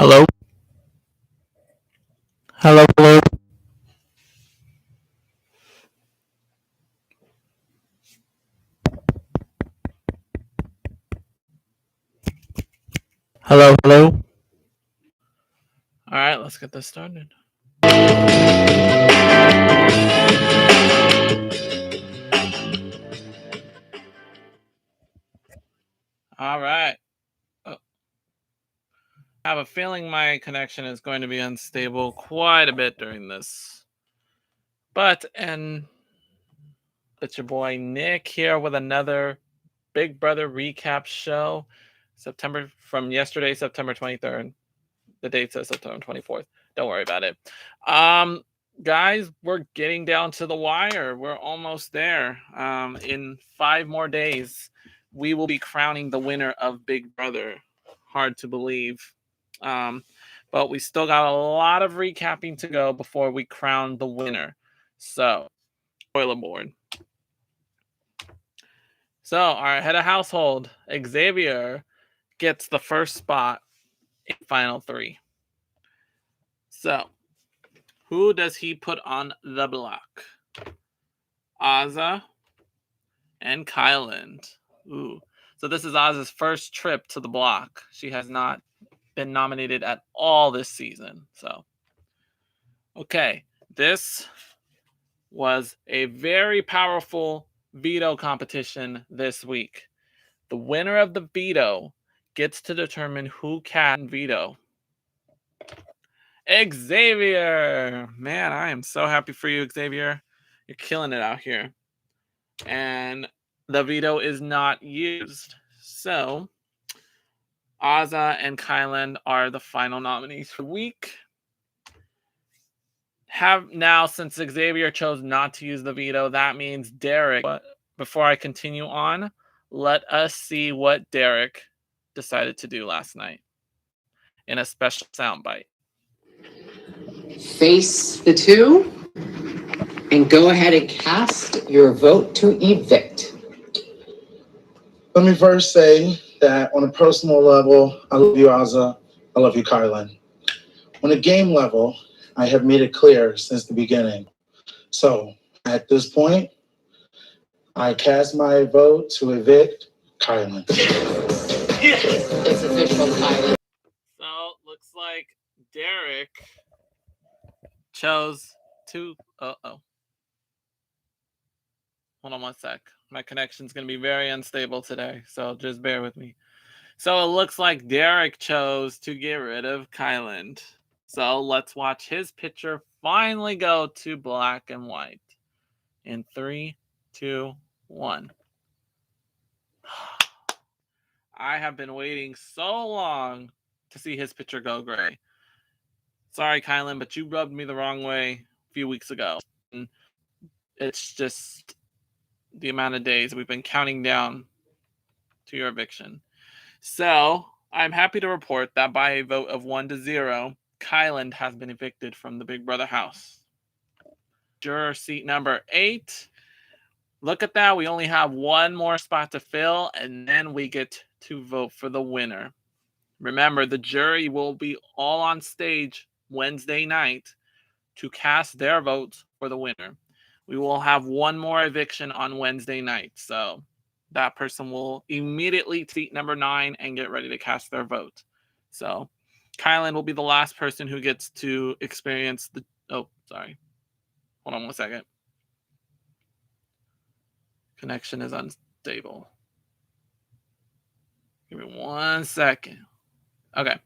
Hello, hello, hello, hello, hello. All right, let's get this started. All right. I have a feeling my connection is going to be unstable quite a bit during this. And it's your boy Nick here with another Big Brother recap show. From yesterday, September 23rd. The date says September 24th. Don't worry about it. Guys, we're getting down to the wire. We're almost there. In 5 more days, we will be crowning the winner of Big Brother. Hard to believe. But we still got a lot of recapping to go before we crown the winner. So, spoiler board. So, our head of household, Xavier, gets the first spot in final 3. So, who does he put on the block? Azah and Kyland. Ooh. So this is Azah's first trip to the block. She has not been nominated at all this season. So, okay. This was a very powerful veto competition this week. The winner of the veto gets to determine who can veto. Xavier! Man, I am so happy for you, Xavier. You're killing it out here. And the veto is not used. So, Azah and Kyland are the final nominees for the week. Since Xavier chose not to use the veto, that means Derek. But before I continue on, let us see what Derek decided to do last night in a special soundbite. Face the 2 and go ahead and cast your vote to evict. Let me first say that on a personal level, I love you, Azah. I love you, Kylan. On a game level, I have made it clear since the beginning. So at this point, I cast my vote to evict Kylan. It's official, Kylan. So looks like Derek chose to. Hold on one sec. My connection's going to be very unstable today, so just bear with me. So it looks like Derek chose to get rid of Kyland. So let's watch his picture finally go to black and white. In 3, 2, 1. I have been waiting so long to see his picture go gray. Sorry, Kylan, but you rubbed me the wrong way a few weeks ago. And it's just the amount of days we've been counting down to your eviction. So I'm happy to report that by a vote of 1-0, Kyland has been evicted from the Big Brother house. Juror seat number 8. Look at that. We only have one more spot to fill, and then we get to vote for the winner. Remember, the jury will be all on stage Wednesday night to cast their votes for the winner. We will have one more eviction on Wednesday night. So that person will immediately seat number 9 and get ready to cast their vote. So Kylan will be the last person who gets to experience the... Oh, sorry. Hold on one second. Connection is unstable. Give me 1 second. Okay.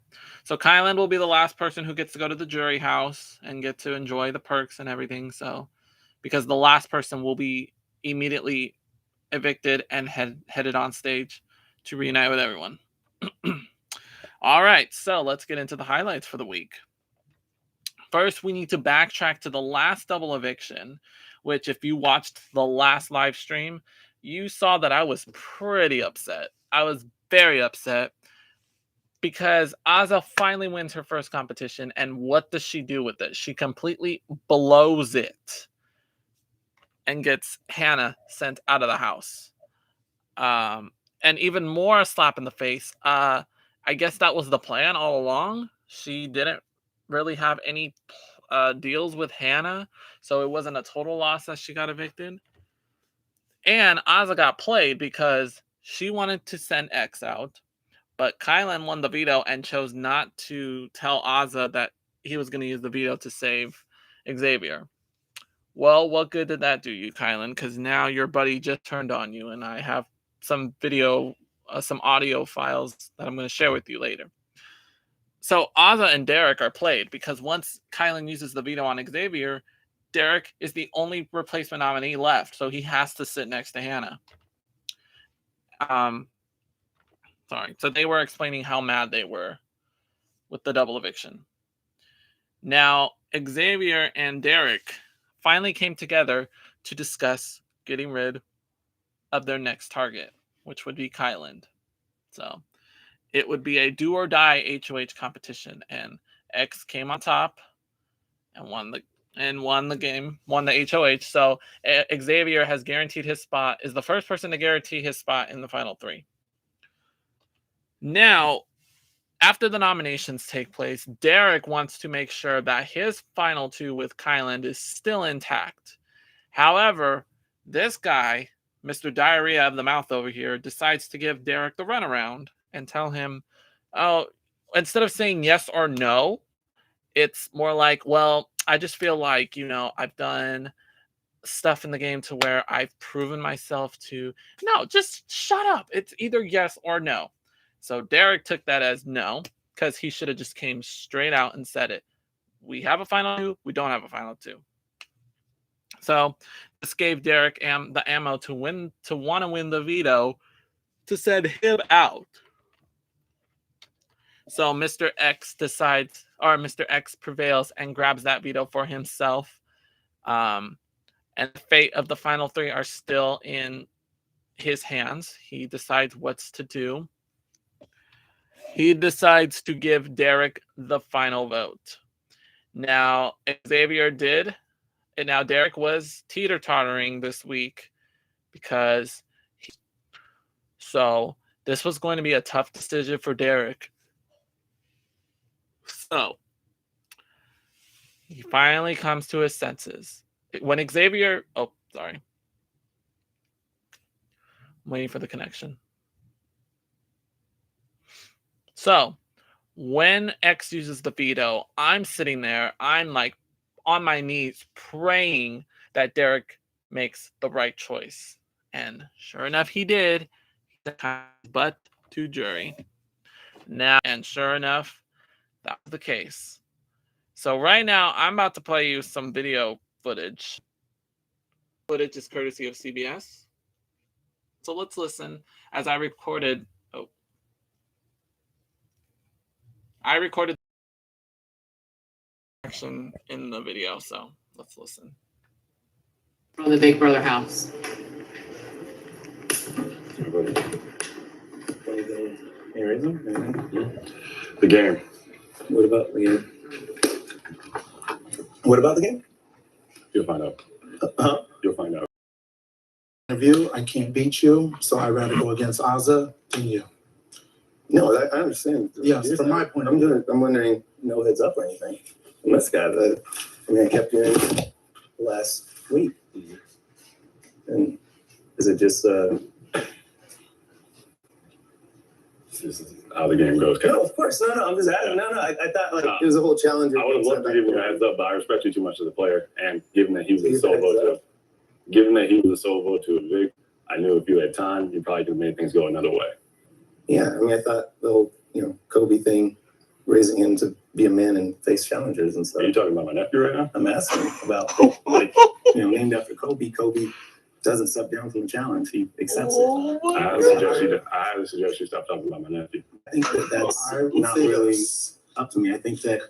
So Kylan will be the last person who gets to go to the jury house and get to enjoy the perks and everything. So, because the last person will be immediately evicted and headed on stage to reunite with everyone. All right. So let's get into the highlights for the week. First, we need to backtrack to the last double eviction, which if you watched the last live stream, you saw that I was pretty upset. I was very upset because Azah finally wins her first competition, and what does she do with it? She completely blows it and gets Hannah sent out of the house. And even more slap in the face. I guess that was the plan all along. she didn't really have any deals with Hannah, so it wasn't a total loss that she got evicted. And Azza got played because she wanted to send X out, but Kylan won the veto and chose not to tell Azza that he was going to use the veto to save Xavier. Well, what good did that do you, Kylan? Because now your buddy just turned on you, and I have some video, some audio files that I'm going to share with you later. So Azza and Derek are played because once Kylan uses the veto on Xavier, Derek is the only replacement nominee left, so he has to sit next to Hannah. Sorry. So they were explaining how mad they were with the double eviction. Now, Xavier and Derek finally came together to discuss getting rid of their next target, which would be Kylan. So it would be a do or die HOH competition, and X came on top and won the game, won the HOH. So Xavier has guaranteed his spot, is the first person to guarantee his spot in the final three. Now, after the nominations take place, Derek wants to make sure that his final two with Kylan is still intact. However, this guy, Mr. Diarrhea of the Mouth over here, decides to give Derek the runaround and tell him, oh, instead of saying yes or no, it's more like, well, I just feel like, I've done stuff in the game to where I've proven myself to. No, just shut up. It's either yes or no. So Derek took that as no, because he should have just came straight out and said it. We have a final two. We don't have a final two. So this gave Derek the ammo to want to win the veto to send him out. So Mr. X prevails and grabs that veto for himself. And the fate of the final three are still in his hands. He decides what's to do. He decides to give Derek the final vote. Now, Xavier did. And now Derek was teeter-tottering this week because so this was going to be a tough decision for Derek. So he finally comes to his senses. When Xavier, I'm waiting for the connection. So when X uses the veto, I'm sitting there, I'm like on my knees praying that Derek makes the right choice. And sure enough, he did. But to jury. Now, and sure enough, that was the case. So right now, I'm about to play you some video footage. Footage is courtesy of CBS. So let's listen as I recorded. I recorded action in the video, so let's listen. From the Big Brother house. The game. What about the game? What about the game? You'll find out. You'll find out. Interview, I can't beat you, so I'd rather go against Azza than you. No, I understand. Yes, from my point of view. I'm wondering, no heads up or anything. And this guy, I kept hearing last week. And is it just this is how the game goes? No, of course. No, I'm just asking. No, I thought it was a whole challenge. I would have loved to give you a heads up, but I respect you too much as a player. And given that he was the sole vote to evict, I knew if you had time, you probably could have made things go another way. Yeah, I thought the whole, Kobe thing, raising him to be a man and face challengers and stuff. Are you talking about my nephew right now? I'm asking about, named after Kobe. Kobe doesn't step down from the challenge. He accepts it. I highly suggest you stop talking about my nephew. I think that's not really up to me. I think that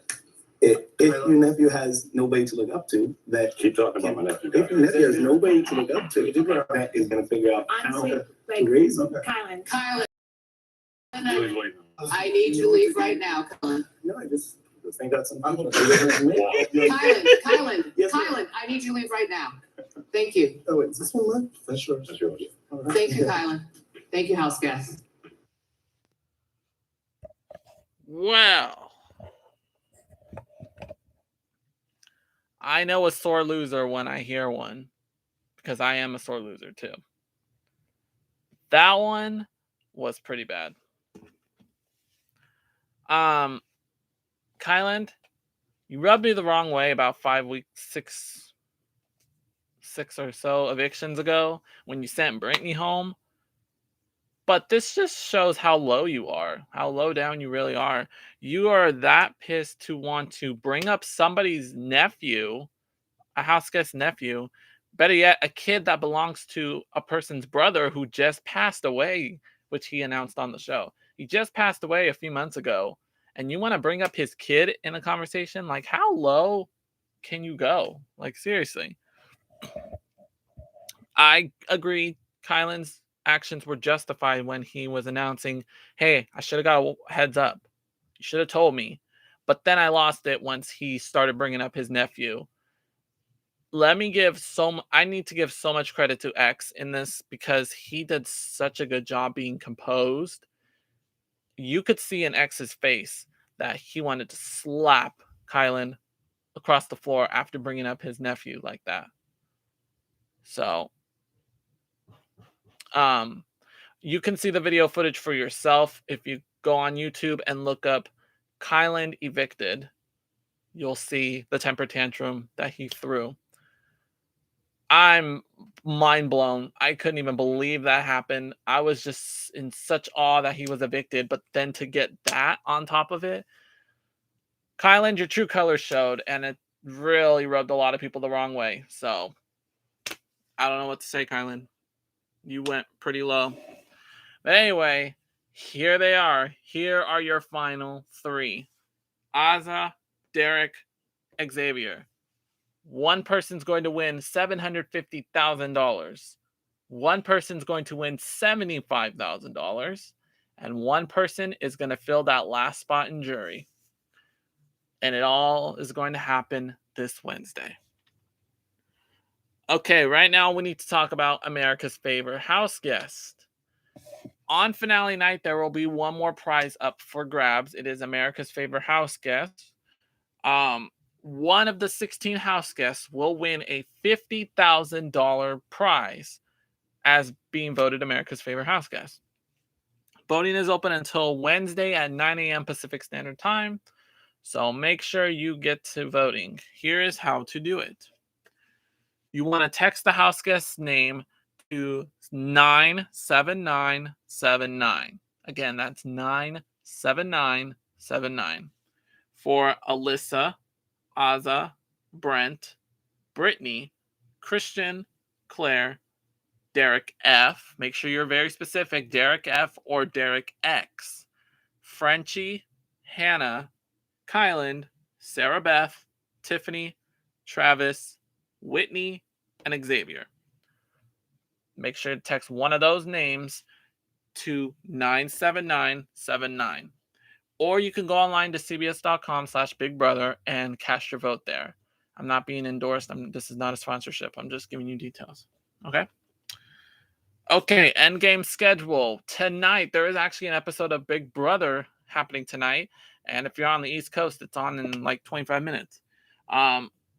if your nephew has nobody to look up to, that Keep talking about my nephew. if your nephew has nobody to look up to, that is going to figure out how to raise him. Kylan, Really waiting. I need you to leave right now, Kylan. No, I just think that's something. Kylan, Yes, Kylan, I need you to leave right now. Thank you. Oh, wait, is this one left? That's yours. That's yours. All right. Thank you, Kylan. Thank you, house guests. Well, I know a sore loser when I hear one, because I am a sore loser too. That one was pretty bad. Kyland, you rubbed me the wrong way about 5 weeks, six or so evictions ago when you sent Brittany home. But this just shows how low you are, how low down you really are. You are that pissed to want to bring up somebody's nephew, a house guest nephew, better yet, a kid that belongs to a person's brother who just passed away, which he announced on the show. He just passed away a few months ago, and you want to bring up his kid in a conversation? Like, how low can you go? Like, seriously. I agree. Kylan's actions were justified when he was announcing, hey, I should have got a heads up. You should have told me. But then I lost it once he started bringing up his nephew. I need to give so much credit to X in this because he did such a good job being composed. You could see in X's face that he wanted to slap Kylan across the floor after bringing up his nephew like that. So, you can see the video footage for yourself if you go on YouTube and look up Kylan evicted. You'll see the temper tantrum that he threw. I'm mind blown. I couldn't even believe that happened. I was just in such awe that he was evicted, but then to get that on top of it, Kylan, your true colors showed, and it really rubbed a lot of people the wrong way. So I don't know what to say, Kylan. You went pretty low. But anyway, here they are. Here are your final three. Azza, Derek, Xavier. One person's going to win $750,000. One person's going to win $75,000. And one person is going to fill that last spot in jury. And it all is going to happen this Wednesday. Okay, right now we need to talk about America's favorite house guest. On finale night, there will be one more prize up for grabs. It is America's favorite house guest. One of the 16 house guests will win a $50,000 prize as being voted America's favorite house guest. Voting is open until Wednesday at 9 a.m. Pacific Standard Time. So make sure you get to voting. Here is how to do it. You want to text the house guest's name to 97979. Again, that's 97979. For Alyssa, Azza, Brent, Brittany, Christian, Claire, Derek F. Make sure you're very specific. Derek F. or Derek X. Frenchie, Hannah, Kylan, Sarah Beth, Tiffany, Travis, Whitney, and Xavier. Make sure to text one of those names to 97979. Or you can go online to cbs.com/bigbrother and cast your vote there. I'm not being endorsed. This is not a sponsorship. I'm just giving you details. Okay? Okay, endgame schedule. Tonight, there is actually an episode of Big Brother happening tonight. And if you're on the East Coast, it's on in like 25 minutes.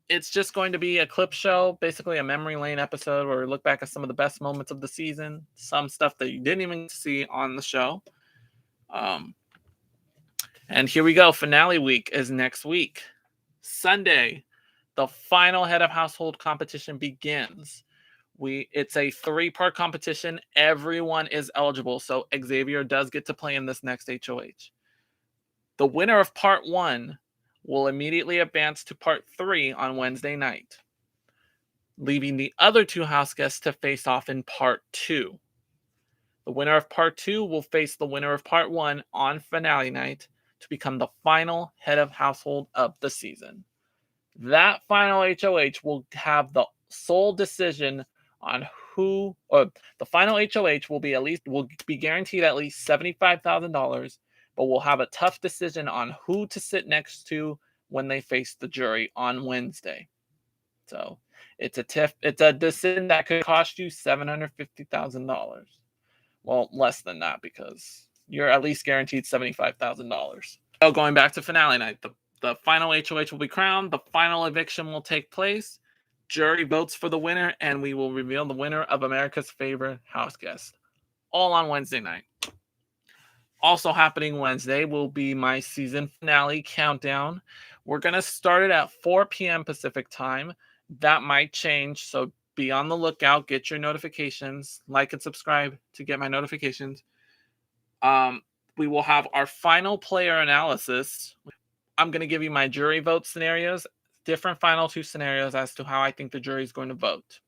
It's just going to be a clip show, basically a memory lane episode where we look back at some of the best moments of the season, some stuff that you didn't even see on the show. And here we go. Finale week is next week. Sunday, the final head of household competition begins. It's a 3-part competition. Everyone is eligible, so Xavier does get to play in this next HOH. The winner of part 1 will immediately advance to part 3 on Wednesday night, leaving the other 2 house guests to face off in part 2. The winner of part 2 will face the winner of part 1 on finale night to become the final head of household of the season. That final HOH will have the sole decision on who, or the final HOH will be guaranteed at least $75,000, but will have a tough decision on who to sit next to when they face the jury on Wednesday. So it's a decision that could cost you $750,000. Well, less than that because you're at least guaranteed $75,000. So going back to finale night, The final HOH will be crowned. The final eviction will take place. Jury votes for the winner, and we will reveal the winner of America's favorite house guest. All on Wednesday night. Also happening Wednesday will be my season finale countdown. We're going to start it at 4 p.m. Pacific time. That might change, so be on the lookout. Get your notifications. Like and subscribe to get my notifications. We will have our final player analysis. I'm going to give you my jury vote scenarios, different final 2 scenarios as to how I think the jury is going to vote.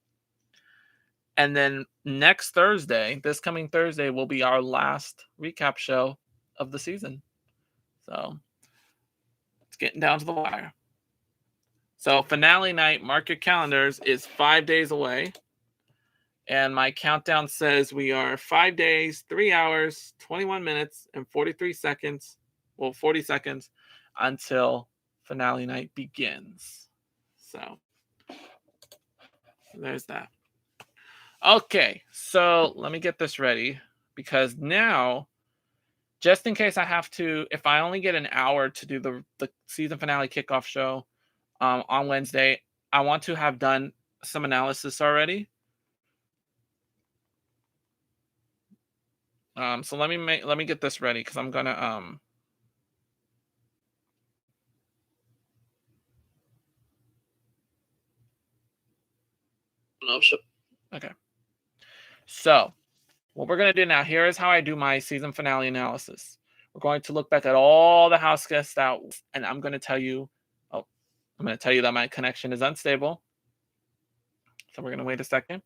And then next Thursday, this coming Thursday, will be our last recap show of the season. So it's getting down to the wire. So finale night, mark your calendars, is 5 days away. And my countdown says we are 5 days, 3 hours, 21 minutes, and 43 seconds. Well, 40 seconds until finale night begins. So there's that. Okay, so let me get this ready, because now, just in case I have to, if I only get an hour to do the season finale kickoff show on Wednesday, I want to have done some analysis already. So let me get this ready, because I'm gonna okay. So what we're going to do now, here is how I do my season finale analysis. We're going to look back at all the house guests out, and I'm going to tell you, that my connection is unstable. So we're going to wait a second.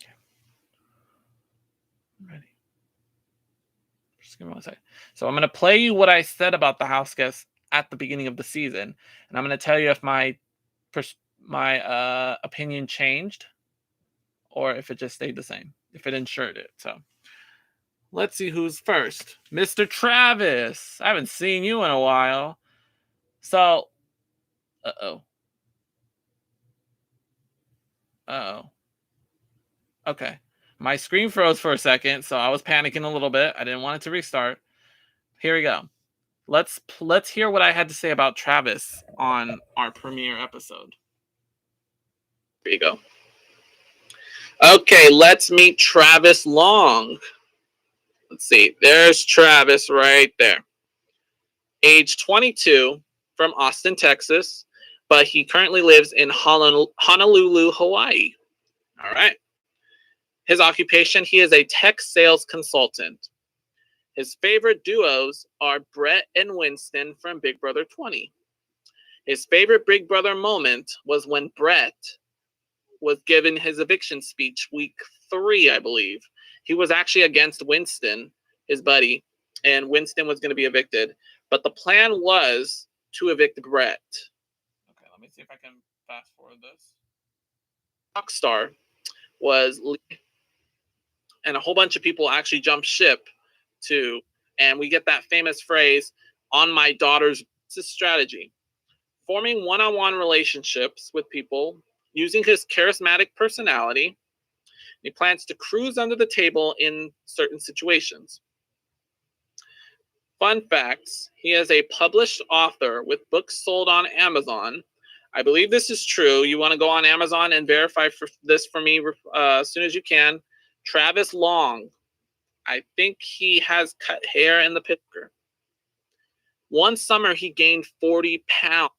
Okay. I'm ready. Just give me 1 second. So I'm going to play you what I said about the house guests at the beginning of the season, and I'm going to tell you if my opinion changed or if it just stayed the same, if it ensured it. So let's see who's first. Mr. Travis. I haven't seen you in a while. So, okay. My screen froze for a second, so I was panicking a little bit. I didn't want it to restart. Here we go. Let's hear what I had to say about Travis on our premiere episode. Here you go. Okay, let's meet Travis Long. Let's see. There's Travis right there. Age 22, from Austin, Texas, but he currently lives in Honolulu, Hawaii. All right. His occupation, he is a tech sales consultant. His favorite duos are Brent and Winston from Big Brother 20. His favorite Big Brother moment was when Brent was given his eviction speech week 3, I believe. He was actually against Winston, his buddy, and Winston was going to be evicted. But the plan was to evict Brett. Okay, let me see if I can fast forward this. Rockstar was, and a whole bunch of people actually jumped ship too. And we get that famous phrase, on my daughter's strategy. Forming one-on-one relationships with people, using his charismatic personality. He plans to cruise under the table in certain situations. Fun facts, he is a published author with books sold on Amazon. I believe this is true. You want to go on Amazon and verify this for me as soon as you can. Travis Long. I think he has cut hair in the picture. One summer, he gained 40 pounds.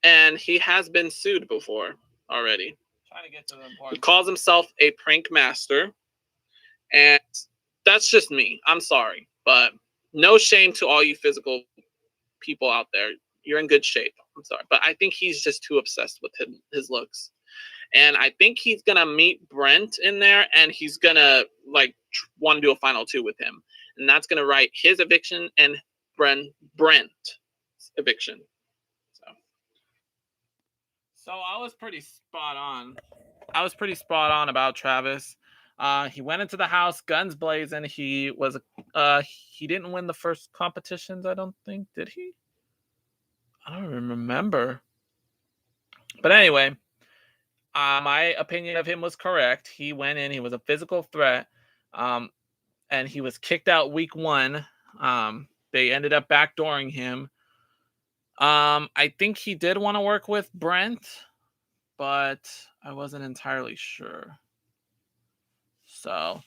And he has been sued before already. Trying to get to the important. He calls himself a prank master. And that's just me. I'm sorry. But no shame to all you physical people out there. You're in good shape. I'm sorry. But I think he's just too obsessed with his looks. And I think he's going to meet Brent in there. And he's going to want to do a final 2 with him. And that's going to write his eviction and Brent's eviction. So I was pretty spot on. About Travis. He went into the house, guns blazing. He didn't win the first competitions, I don't think. Did he? I don't even remember. But anyway, my opinion of him was correct. He went in, he was a physical threat, And he was kicked out week 1. They ended up backdooring him. I think he did want to work with Brent, but I wasn't entirely sure. So,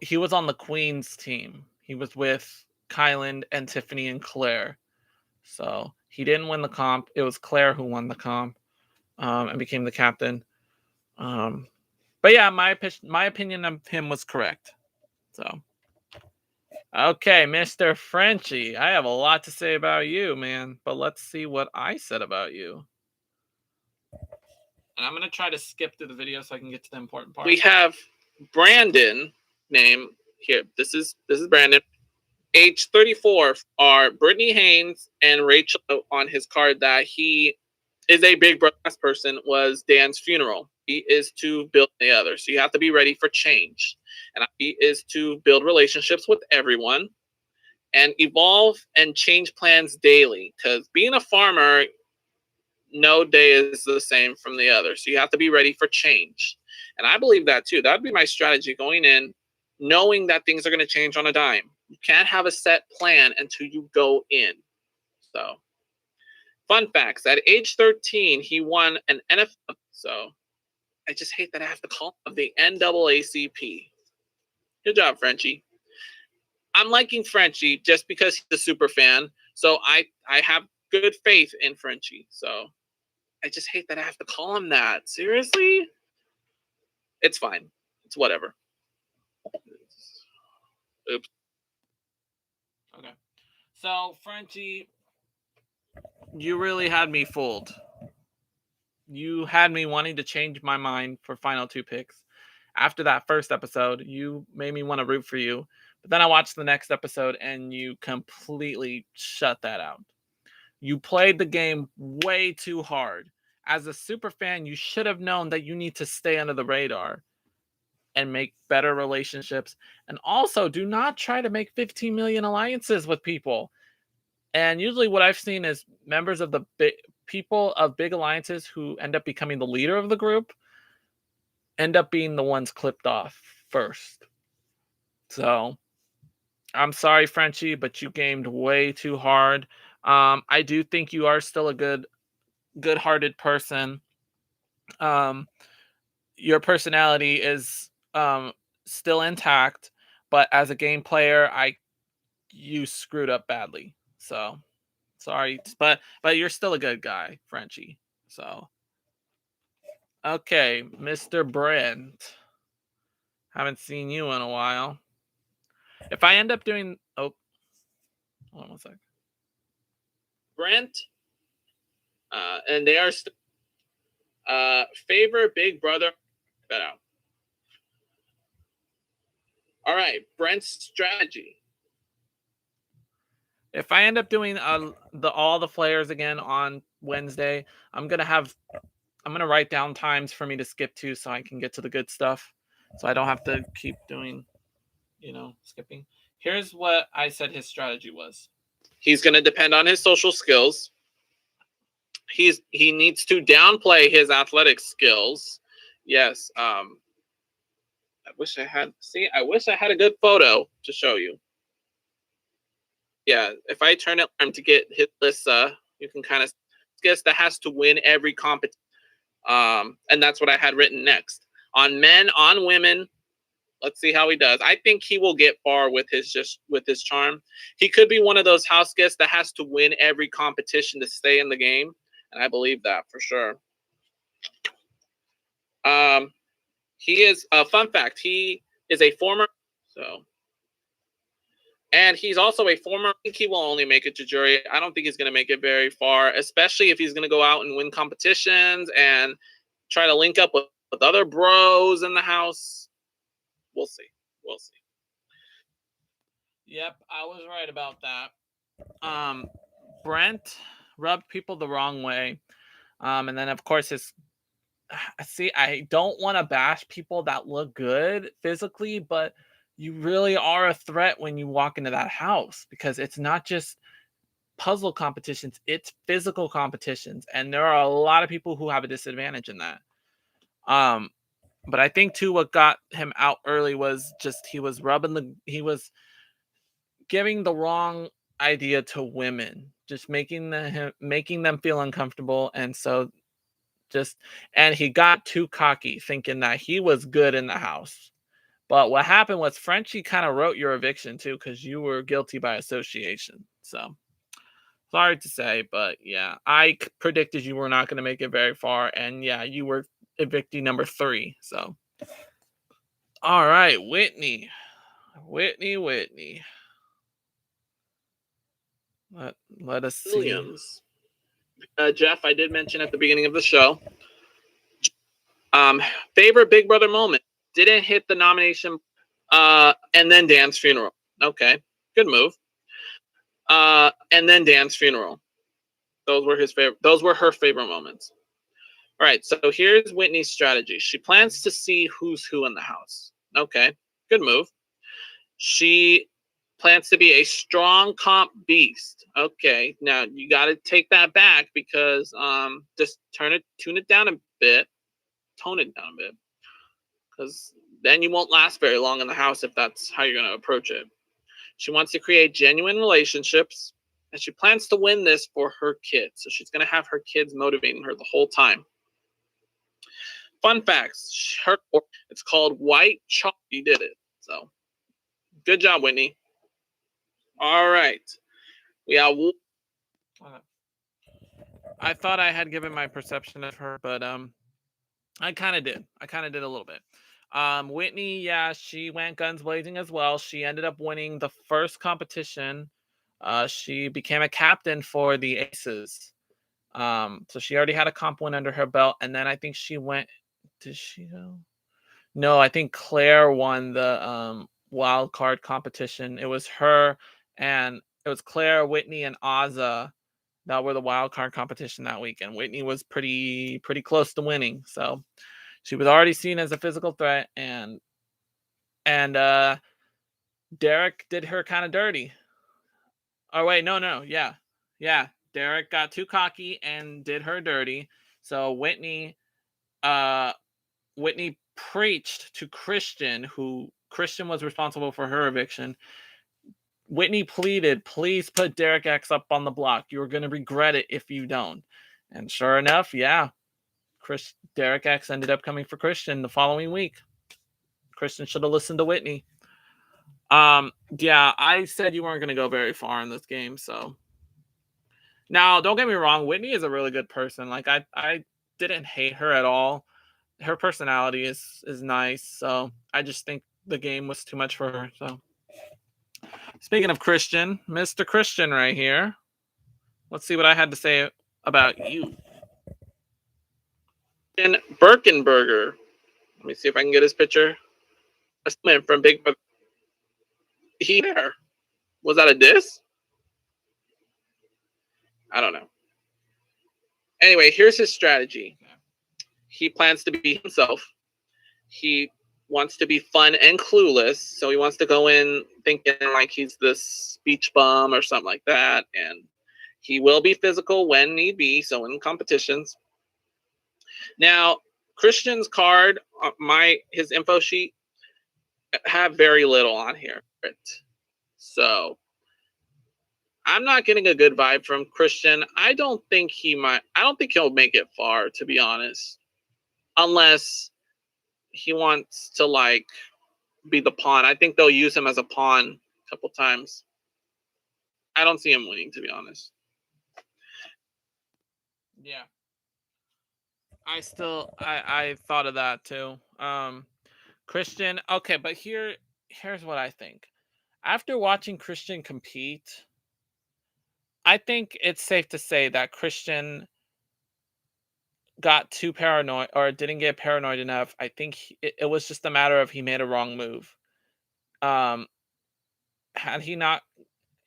he was on the Queen's team. He was with Kylan and Tiffany and Claire. So he didn't win the comp. It was Claire who won the comp, and became the captain. But yeah, my opinion of him was correct. So, okay, Mr. Frenchie, I have a lot to say about you, man. But let's see what I said about you. And I'm gonna try to skip through the video so I can get to the important part. We have Brandon name here. This is Brandon. Age 34 are Brittany Haynes and Rachel on his card that he is a big brother person was Dan's funeral. He is to build the other. So you have to be ready for change. And he is to build relationships with everyone and evolve and change plans daily. Because being a farmer, no day is the same from the other. So you have to be ready for change. And I believe that too. That would be my strategy going in, knowing that things are going to change on a dime. You can't have a set plan until you go in. So, fun facts. At age 13, he won an NFL. So, I just hate that I have to call him the NAACP. Good job, Frenchie. I'm liking Frenchie just because he's a super fan. So, I have good faith in Frenchie. So, I just hate that I have to call him that. Seriously? It's fine. It's whatever. Oops. Okay. So, Frenchie, you really had me fooled. You had me wanting to change my mind for final 2 picks. After that first episode, you made me want to root for you. But then I watched the next episode and you completely shut that out. You played the game way too hard. As a super fan, you should have known that you need to stay under the radar and make better relationships. And also, do not try to make 15 million alliances with people. And usually what I've seen is members of the people of big alliances who end up becoming the leader of the group end up being the ones clipped off first. So, I'm sorry, Frenchie, but you gamed way too hard. I do think you are still a good-hearted person. Your personality is still intact, but as a game player, you screwed up badly. So sorry, but you're still a good guy, Frenchie. So okay, Mr. Brent. Haven't seen you in a while. If I end up doing hold on one sec. Brent, and they are favor Big Brother better. All right, Brent's strategy. If I end up doing all the flares again on Wednesday, I'm gonna write down times for me to skip to so I can get to the good stuff, so I don't have to keep doing, skipping. Here's what I said his strategy was. He's gonna depend on his social skills. He needs to downplay his athletic skills. Yes. I wish I had a good photo to show you. Yeah, if I turn it to get hit Lissa, you can kind of guess that has to win every competition. And that's what I had written next. On men, on women, let's see how he does. I think he will get far with his charm. He could be one of those house guests that has to win every competition to stay in the game, and I believe that for sure. He is a fun fact. He is a former and he's also a former. I think he will only make it to jury. I don't think he's going to make it very far, especially if he's going to go out and win competitions and try to link up with other bros in the house. We'll see. Yep, I was right about that. Brent rubbed people the wrong way. And then, of course, I don't want to bash people that look good physically, but you really are a threat when you walk into that house, because it's not just puzzle competitions, it's physical competitions. And there are a lot of people who have a disadvantage in that. But I think too what got him out early was just he was giving the wrong idea to women, just making them feel uncomfortable, and so and he got too cocky, thinking that he was good in the house. But what happened was Frenchie kind of wrote your eviction too, because you were guilty by association. So sorry to say, but yeah, I predicted you were not going to make it very far, and yeah, you were evictee number 3. So all right, Whitney. Let us see. Williams. Jeff, I did mention at the beginning of the show. Favorite Big Brother moment. Didn't hit the nomination. And then Dan's funeral. Okay, good move. And then Dan's funeral. Those were her favorite moments. All right, so here's Whitney's strategy. She plans to see who's who in the house. Okay, good move. She plans to be a strong comp beast. Okay, now you got to take that back because just tone it down a bit, because then you won't last very long in the house if that's how you're going to approach it. She wants to create genuine relationships, and she plans to win this for her kids. So she's going to have her kids motivating her the whole time. Fun facts. It's called White Chalk. You did it. So good job, Whitney. All right. I thought I had given my perception of her, but I kind of did. I kind of did a little bit. Whitney, yeah, she went guns blazing as well. She ended up winning the first competition. She became a captain for the Aces. So she already had a comp win under her belt, and then I think she went. Did she go? No, I think Claire won the wild card competition. It was her, and it was Claire, Whitney, and Azza that were the wild card competition that week, and Whitney was pretty close to winning. So she was already seen as a physical threat, and Derek did her kind of dirty. Oh wait, no, yeah. Derek got too cocky and did her dirty. So Whitney preached to Christian, who Christian was responsible for her eviction. Whitney pleaded, please put Derek X up on the block. You're going to regret it if you don't. And sure enough, yeah, Derek X ended up coming for Christian the following week. Christian should have listened to Whitney. Yeah, I said you weren't going to go very far in this game, so. Now, don't get me wrong, Whitney is a really good person. Like, I didn't hate her at all. Her personality is nice, so I just think the game was too much for her. So, speaking of Christian, Mr. Christian right here. Let's see what I had to say about you. And Birkenberger. Let me see if I can get his picture. A man from Big Brother. He there. Was that a diss? I don't know. Anyway, here's his strategy. He plans to be himself. He wants to be fun and clueless. So he wants to go in thinking like he's this speech bum or something like that. And he will be physical when need be. So in competitions. Now, Christian's card, his info sheet, have very little on here. So I'm not getting a good vibe from Christian. I don't think he'll make it far, to be honest. Unless he wants to like be the pawn. I think they'll use him as a pawn a couple times. I don't see him winning, to be honest. Yeah. I thought of that too. Christian, okay, but here's what I think. After watching Christian compete, I think it's safe to say that Christian got too paranoid or didn't get paranoid enough. I think it was just a matter of he made a wrong move.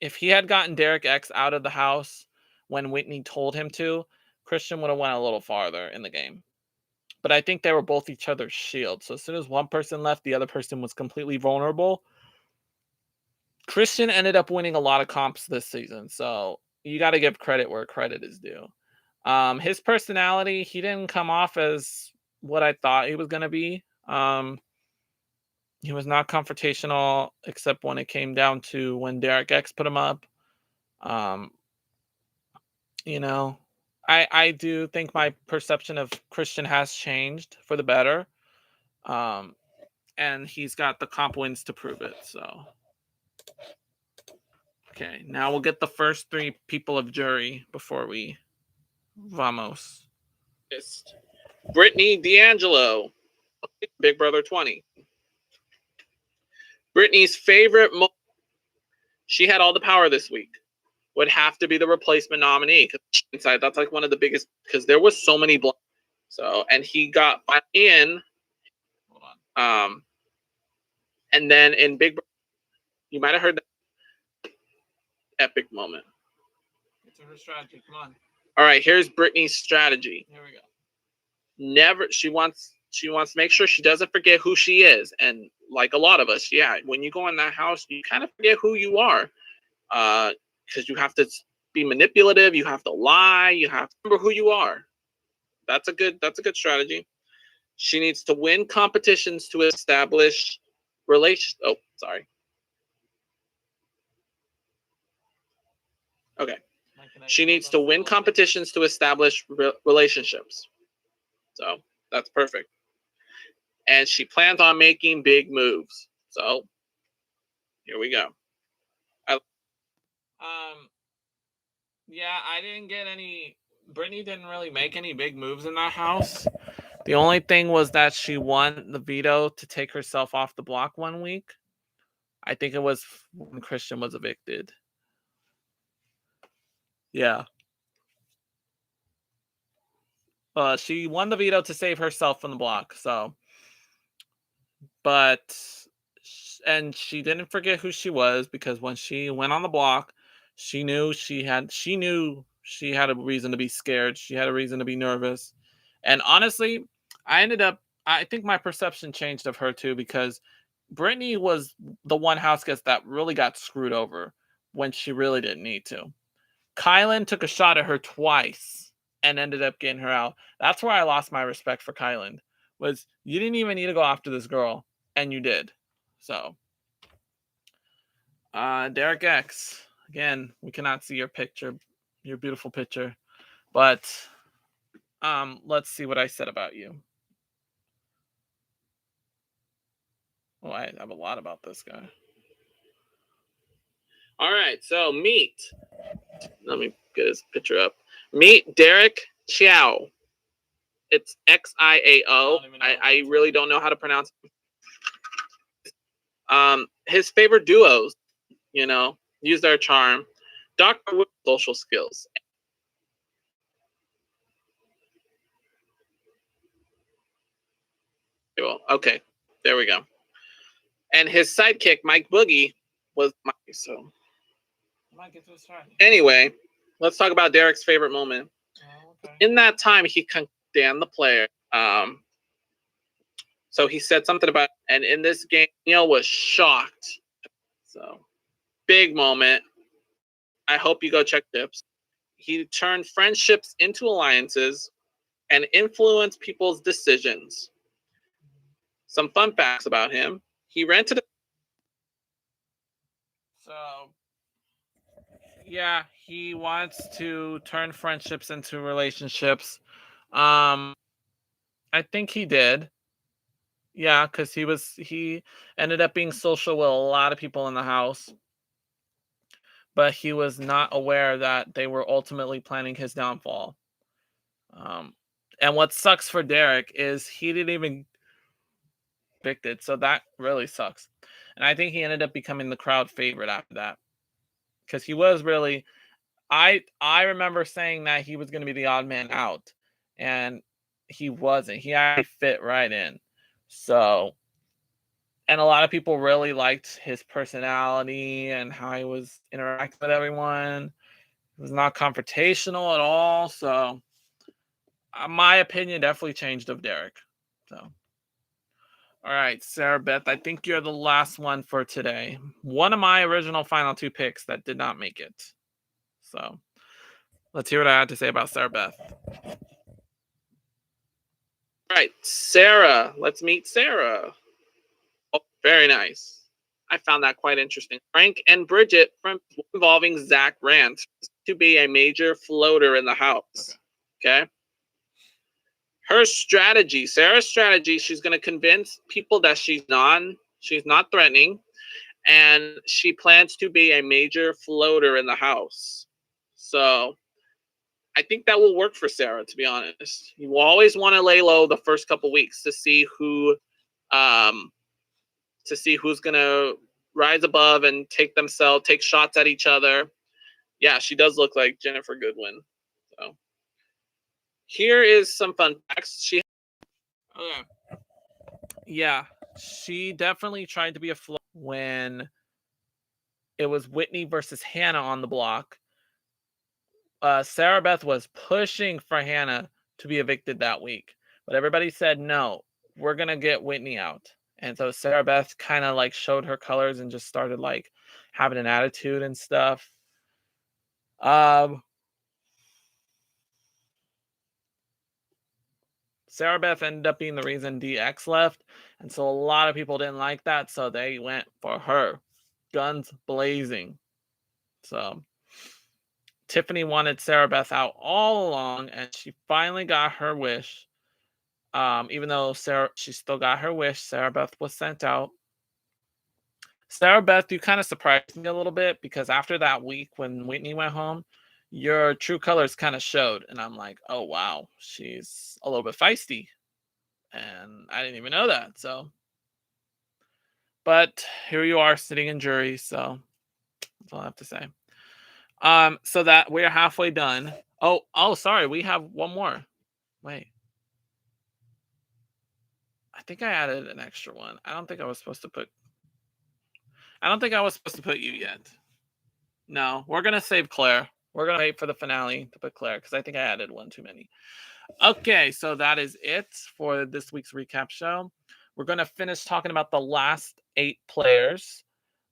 If he had gotten Derek X out of the house when Whitney told him to, Christian would have went a little farther in the game. But I think they were both each other's shield. So as soon as one person left, the other person was completely vulnerable. Christian ended up winning a lot of comps this season. So you got to give credit where credit is due. His personality, he didn't come off as what I thought he was going to be. He was not confrontational except when it came down to when Derek X put him up. You know, I do think my perception of Christian has changed for the better. And he's got the comp wins to prove it. So, okay, now we'll get the first three people of jury before we vamos. Brittany D'Angelo, Big Brother 20. Brittany's favorite she had all the power this week. Would have to be the replacement nominee. Inside, that's like one of the biggest, because there was so many blanks. So, and he got in. Hold on. And then in Big Brother, you might have heard that epic moment. It's her strategy. Come on. All right, here's Brittany's strategy. Here we go. Never. She wants to make sure she doesn't forget who she is, and like a lot of us, yeah, when you go in that house, you kind of forget who you are, because you have to be manipulative, you have to lie, you have to remember who you are. That's a good strategy. She needs to win competitions to establish relations. Oh, sorry. Okay. She needs to win competitions to establish relationships. So that's perfect. And she plans on making big moves. So here we go. Yeah, I didn't get any. Brittany didn't really make any big moves in that house. The only thing was that she won the veto to take herself off the block one week. I think it was when Christian was evicted. Yeah. She won the veto to save herself from the block. So, and she didn't forget who she was, because when she went on the block, she knew she had a reason to be scared. She had a reason to be nervous. And honestly, I think my perception changed of her too, because Brittany was the one house guest that really got screwed over when she really didn't need to. Kylan took a shot at her twice and ended up getting her out. That's where I lost my respect for Kylan. Was you didn't even need to go after this girl, and you did. So, Derek X. Again, we cannot see your picture, your beautiful picture, but let's see what I said about you. Oh, I have a lot about this guy. All right, so meet. Let me get his picture up. Meet Derek Chiao. It's Xiao. I really don't know how to pronounce it. His favorite duos, use their charm. Doctor with social skills. Okay, there we go. And his sidekick, Mike Boogie, was Mike. So, anyway, let's talk about Derek's favorite moment. Okay. In that time, he condemned the player. So he said something about, and in this game, Neil was shocked. So, big moment. I hope you go check tips. He turned friendships into alliances and influenced people's decisions. Some fun facts about him. He rented he wants to turn friendships into relationships. I think he did. Yeah, because he ended up being social with a lot of people in the house. But he was not aware that they were ultimately planning his downfall. And what sucks for Derek is he didn't even evicted, so that really sucks. And I think he ended up becoming the crowd favorite after that, because he was really. I remember saying that he was going to be the odd man out, and he wasn't. He actually fit right in. So, and a lot of people really liked his personality and how he was interacting with everyone. He was not confrontational at all. So, my opinion definitely changed of Derek. So, all right, Sarah Beth, I think you're the last one for today. One of my original final two picks that did not make it. So, let's hear what I had to say about Sarah Beth. right, Sarah. Let's meet Sarah. Oh, very nice. I found that quite interesting. Frank and Bridget from involving Zach Rant to be a major floater in the house. Okay. Her strategy, Sarah's strategy, she's going to convince people that she's not threatening, and she plans to be a major floater in the house. So I think that will work for Sarah, to be honest. You will always want to lay low the first couple weeks to see who's going to rise above and take shots at each other. Yeah, she does look like Jennifer Goodwin. So here is some fun facts. Yeah, she definitely tried to be a float when it was Whitney versus Hannah on the block. Sarah Beth was pushing for Hannah to be evicted that week, but everybody said no, we're gonna get Whitney out. And so Sarah Beth kind of like showed her colors and just started like having an attitude and stuff. Sarah Beth ended up being the reason DX left, and so a lot of people didn't like that, so they went for her, guns blazing. So Tiffany wanted Sarah Beth out all along, and she finally got her wish. Even though she still got her wish, Sarah Beth was sent out. Sarah Beth, you kind of surprised me a little bit, because after that week when Whitney went home, your true colors kind of showed, and I'm like, oh wow, she's a little bit feisty, and I didn't even know that. So, but here you are sitting in jury, so that's all I have to say. So that we're halfway done. Oh, sorry, we have one more. Wait. I think I added an extra one. I don't think I was supposed to put you yet. No, we're going to save Claire. We're going to wait for the finale to put Claire, because I think I added one too many. Okay, so that is it for this week's recap show. We're going to finish talking about the last 8 players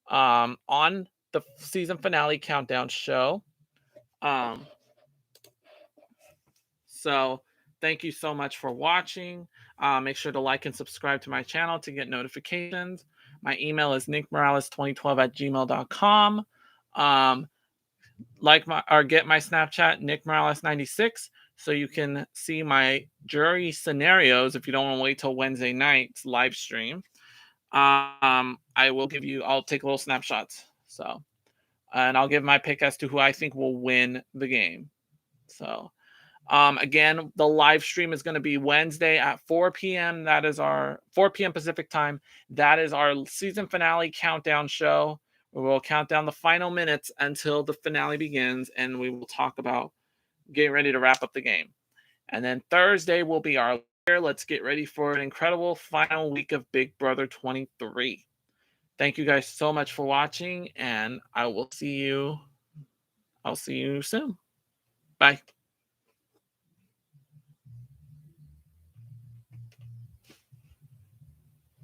on the season finale countdown show. So thank you so much for watching. Make sure to like and subscribe to my channel to get notifications. My email is nickmorales2012@gmail.com. Get my Snapchat, nickmorales96, so you can see my jury scenarios if you don't want to wait till Wednesday night's live stream. I'll take little snapshots. So, and I'll give my pick as to who I think will win the game. So, again, the live stream is going to be Wednesday at 4 p.m. That is our 4 p.m. Pacific time. That is our season finale countdown show. We will count down the final minutes until the finale begins, and we will talk about getting ready to wrap up the game. And then Thursday will be our let's get ready for an incredible final week of Big Brother 23. Thank you guys so much for watching, and I'll see you soon. Bye.